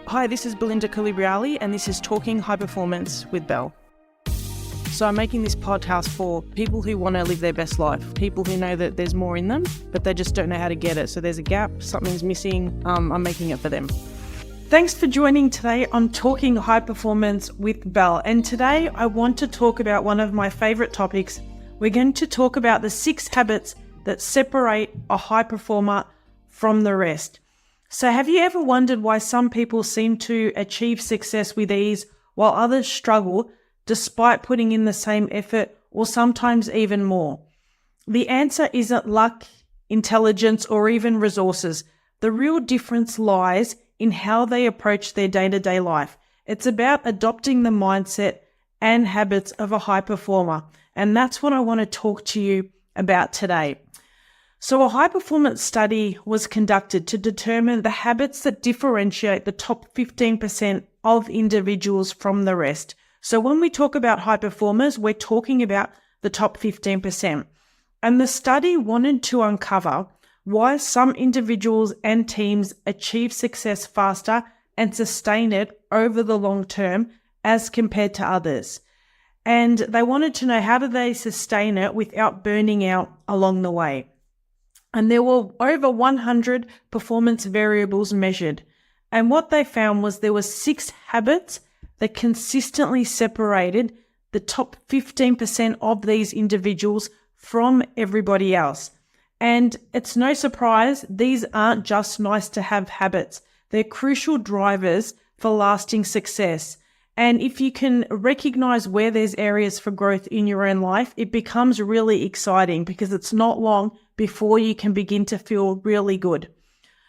Hi, this is Belinda Colubriale, and this is Talking High Performance with Belle. So I'm making this podcast for people who want to live their best life, people who know that there's more in them, but they just don't know how to get it. So there's a gap, something's missing, I'm making it for them. Thanks for joining today on Talking High Performance with Belle. And today I want to talk about one of my favorite topics. We're going to talk about the 6 habits that separate a high performer from the rest. So have you ever wondered why some people seem to achieve success with ease while others struggle despite putting in the same effort or sometimes even more? The answer isn't luck, intelligence, or even resources. The real difference lies in how they approach their day-to-day life. It's about adopting the mindset and habits of a high performer. And that's what I want to talk to you about today. So a high-performance study was conducted to determine the habits that differentiate the top 15% of individuals from the rest. So when we talk about high performers, we're talking about the top 15%. And the study wanted to uncover why some individuals and teams achieve success faster and sustain it over the long term as compared to others. And they wanted to know, how do they sustain it without burning out along the way? And there were over 100 performance variables measured. And what they found was there were 6 habits that consistently separated the top 15% of these individuals from everybody else. And it's no surprise, these aren't just nice to have habits. They're crucial drivers for lasting success. And if you can recognize where there's areas for growth in your own life, it becomes really exciting because it's not long before you can begin to feel really good.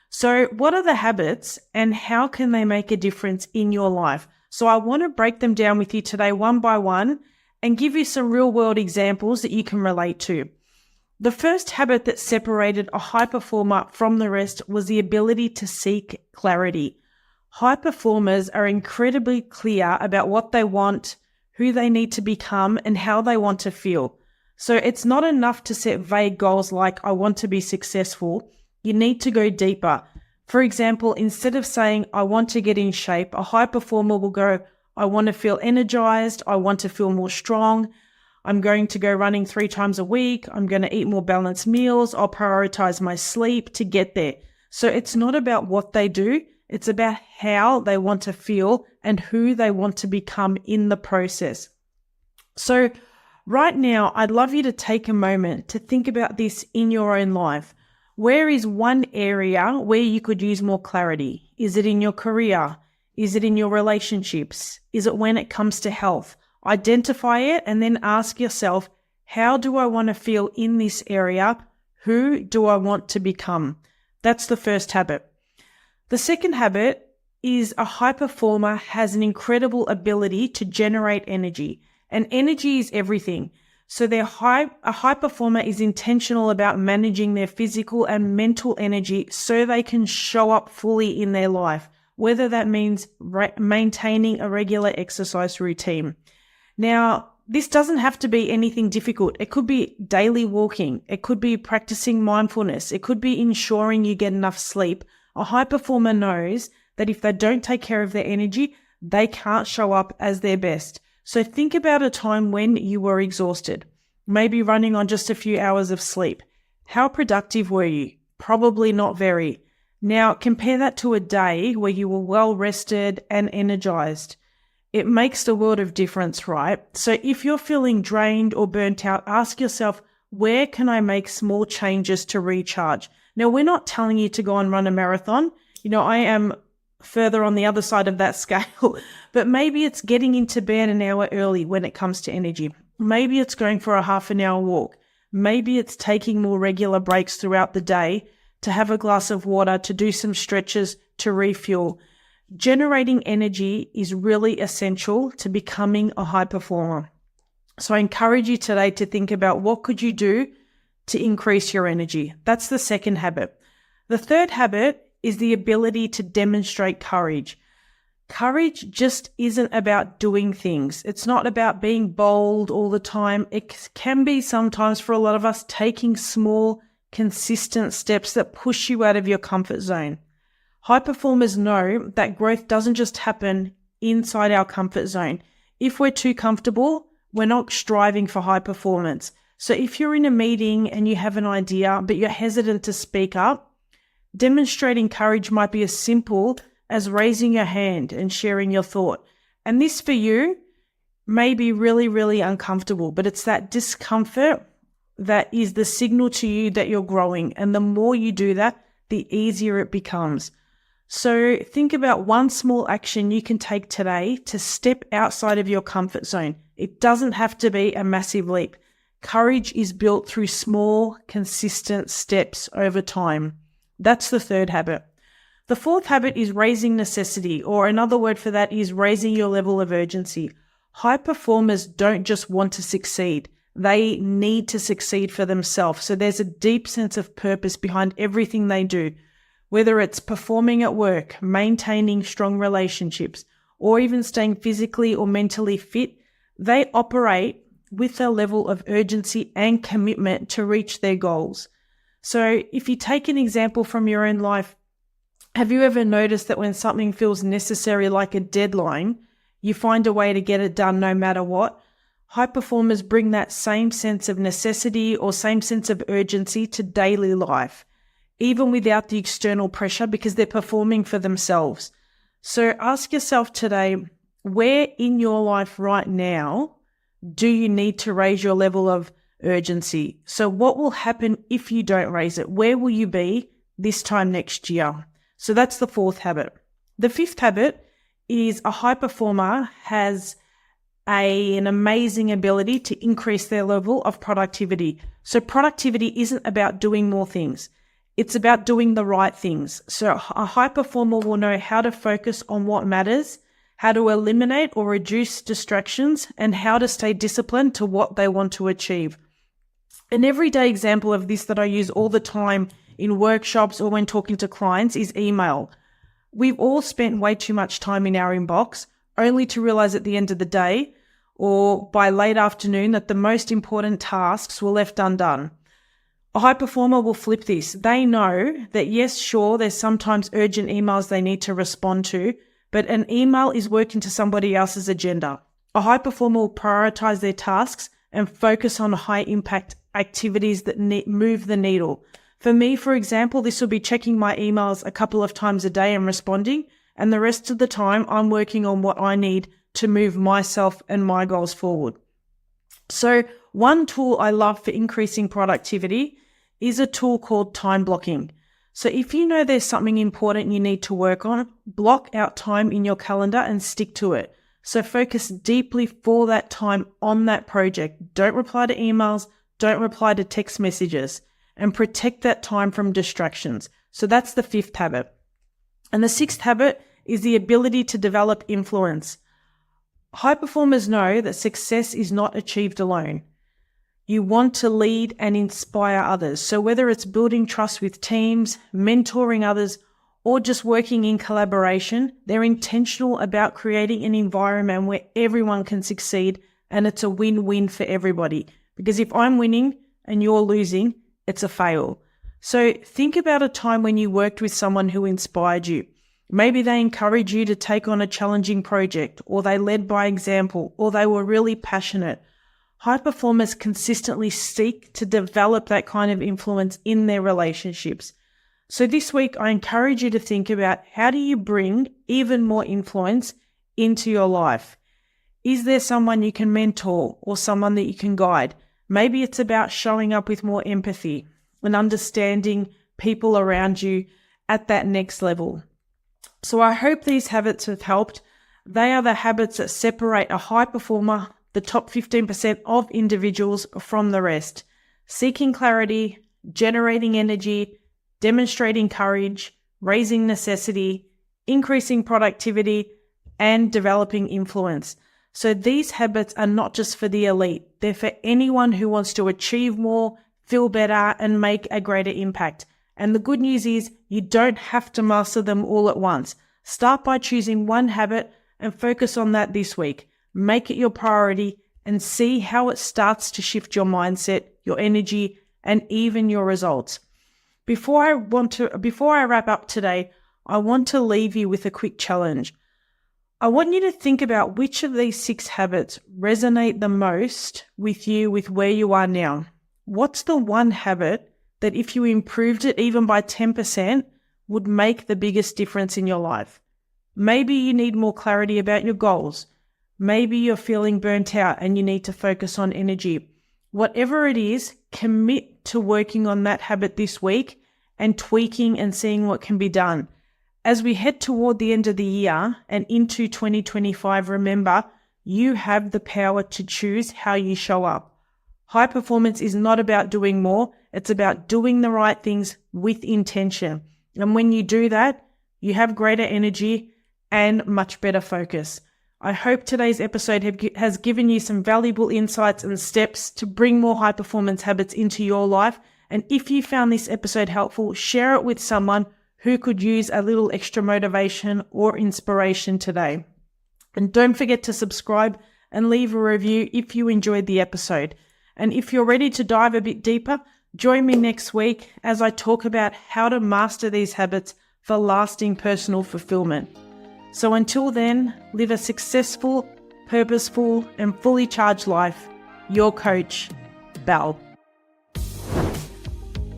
So what are the habits and how can they make a difference in your life? So I want to break them down with you today one by one and give you some real world examples that you can relate to. The first habit that separated a high performer from the rest was the ability to seek clarity. High performers are incredibly clear about what they want, who they need to become, and how they want to feel. So it's not enough to set vague goals like, I want to be successful. You need to go deeper. For example, instead of saying, I want to get in shape, a high performer will go, I want to feel energized. I want to feel more strong. I'm going to go running 3 times a week. I'm going to eat more balanced meals. I'll prioritize my sleep to get there. So it's not about what they do. It's about how they want to feel and who they want to become in the process. So right now, I'd love you to take a moment to think about this in your own life. Where is one area where you could use more clarity? Is it in your career? Is it in your relationships? Is it when it comes to health? Identify it and then ask yourself, how do I want to feel in this area? Who do I want to become? That's the first habit. The second habit is a high performer has an incredible ability to generate energy, and energy is everything. So a high performer is intentional about managing their physical and mental energy so they can show up fully in their life, whether that means maintaining a regular exercise routine. Now, this doesn't have to be anything difficult. It could be daily walking. It could be practicing mindfulness. It could be ensuring you get enough sleep. A high performer knows that if they don't take care of their energy, they can't show up as their best. So think about a time when you were exhausted, maybe running on just a few hours of sleep. How productive were you? Probably not very. Now compare that to a day where you were well rested and energized. It makes the world of difference, right? So if you're feeling drained or burnt out, ask yourself, where can I make small changes to recharge? Now, we're not telling you to go and run a marathon. I am further on the other side of that scale, but maybe it's getting into bed an hour early when it comes to energy. Maybe it's going for a half an hour walk. Maybe it's taking more regular breaks throughout the day to have a glass of water, to do some stretches, to refuel. Generating energy is really essential to becoming a high performer. So I encourage you today to think about what could you do to increase your energy. That's the second habit. The third habit is the ability to demonstrate courage. Courage just isn't about doing things. It's not about being bold all the time. It can be sometimes for a lot of us taking small, consistent steps that push you out of your comfort zone. High performers know that growth doesn't just happen inside our comfort zone. If we're too comfortable, we're not striving for high performance. So if you're in a meeting and you have an idea, but you're hesitant to speak up, demonstrating courage might be as simple as raising your hand and sharing your thought. And this for you may be really, really uncomfortable, but it's that discomfort that is the signal to you that you're growing. And the more you do that, the easier it becomes. So think about one small action you can take today to step outside of your comfort zone. It doesn't have to be a massive leap. Courage is built through small, consistent steps over time. That's the third habit. The fourth habit is raising necessity, or another word for that is raising your level of urgency. High performers don't just want to succeed. They need to succeed for themselves. So there's a deep sense of purpose behind everything they do, whether it's performing at work, maintaining strong relationships, or even staying physically or mentally fit. They operate with a level of urgency and commitment to reach their goals. So if you take an example from your own life, have you ever noticed that when something feels necessary, like a deadline, you find a way to get it done no matter what? High performers bring that same sense of necessity or same sense of urgency to daily life, even without the external pressure, because they're performing for themselves. So ask yourself today, where in your life right now do you need to raise your level of urgency? So what will happen if you don't raise it? Where will you be this time next year? So that's the fourth habit. The fifth habit is a high performer has an amazing ability to increase their level of productivity. So productivity isn't about doing more things. It's about doing the right things. So a high performer will know how to focus on what matters, how to eliminate or reduce distractions, and how to stay disciplined to what they want to achieve. An everyday example of this that I use all the time in workshops or when talking to clients is email. We've all spent way too much time in our inbox, only to realize at the end of the day or by late afternoon that the most important tasks were left undone. A high performer will flip this. They know that yes, sure, there's sometimes urgent emails they need to respond to, but an email is working to somebody else's agenda. A high performer will prioritize their tasks and focus on high impact activities that move the needle. For me, for example, this will be checking my emails a couple of times a day and responding, and the rest of the time I'm working on what I need to move myself and my goals forward. So one tool I love for increasing productivity is a tool called time blocking. So if you know there's something important you need to work on, block out time in your calendar and stick to it. So focus deeply for that time on that project. Don't reply to emails, don't reply to text messages, and protect that time from distractions. So that's the fifth habit. And the sixth habit is the ability to develop influence. High performers know that success is not achieved alone. You want to lead and inspire others. So whether it's building trust with teams, mentoring others, or just working in collaboration, they're intentional about creating an environment where everyone can succeed and it's a win-win for everybody. Because if I'm winning and you're losing, it's a fail. So think about a time when you worked with someone who inspired you. Maybe they encouraged you to take on a challenging project, or they led by example, or they were really passionate. High performers consistently seek to develop that kind of influence in their relationships. So this week, I encourage you to think about, how do you bring even more influence into your life? Is there someone you can mentor or someone that you can guide? Maybe it's about showing up with more empathy and understanding people around you at that next level. So I hope these habits have helped. They are the habits that separate a high performer, the top 15% of individuals, from the rest. Seeking clarity, generating energy, demonstrating courage, raising necessity, increasing productivity, and developing influence. So these habits are not just for the elite. They're for anyone who wants to achieve more, feel better, and make a greater impact. And the good news is you don't have to master them all at once. Start by choosing one habit and focus on that this week. Make it your priority and see how it starts to shift your mindset, your energy, and even your results. Before I wrap up today, I want to leave you with a quick challenge. I want you to think about which of these 6 habits resonate the most with you, with where you are now. What's the one habit that if you improved it even by 10% would make the biggest difference in your life? Maybe you need more clarity about your goals. Maybe you're feeling burnt out and you need to focus on energy. Whatever it is, commit to working on that habit this week and tweaking and seeing what can be done. As we head toward the end of the year and into 2025, remember, you have the power to choose how you show up. High performance is not about doing more. It's about doing the right things with intention. And when you do that, you have greater energy and much better focus. I hope today's episode has given you some valuable insights and steps to bring more high performance habits into your life. And if you found this episode helpful, share it with someone who could use a little extra motivation or inspiration today. And don't forget to subscribe and leave a review if you enjoyed the episode. And if you're ready to dive a bit deeper, join me next week as I talk about how to master these habits for lasting personal fulfillment. So until then, live a successful, purposeful, and fully charged life. Your coach, Bel.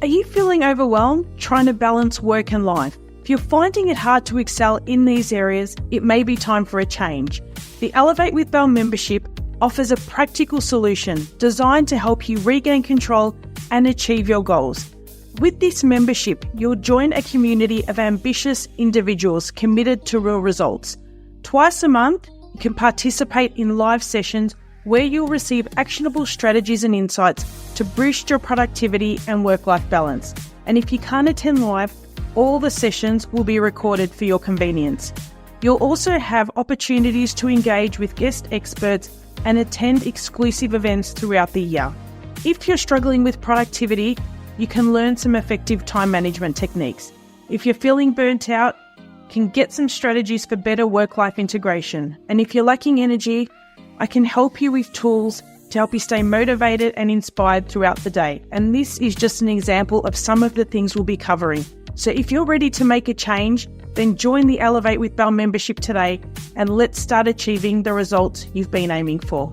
Are you feeling overwhelmed trying to balance work and life? If you're finding it hard to excel in these areas, it may be time for a change. The Elevate with Bel membership offers a practical solution designed to help you regain control and achieve your goals. With this membership, you'll join a community of ambitious individuals committed to real results. Twice a month, you can participate in live sessions where you'll receive actionable strategies and insights to boost your productivity and work-life balance. And if you can't attend live, all the sessions will be recorded for your convenience. You'll also have opportunities to engage with guest experts and attend exclusive events throughout the year. If you're struggling with productivity, you can learn some effective time management techniques. If you're feeling burnt out, you can get some strategies for better work-life integration. And if you're lacking energy, I can help you with tools to help you stay motivated and inspired throughout the day. And this is just an example of some of the things we'll be covering. So if you're ready to make a change, then join the Elevate with Bel membership today and let's start achieving the results you've been aiming for.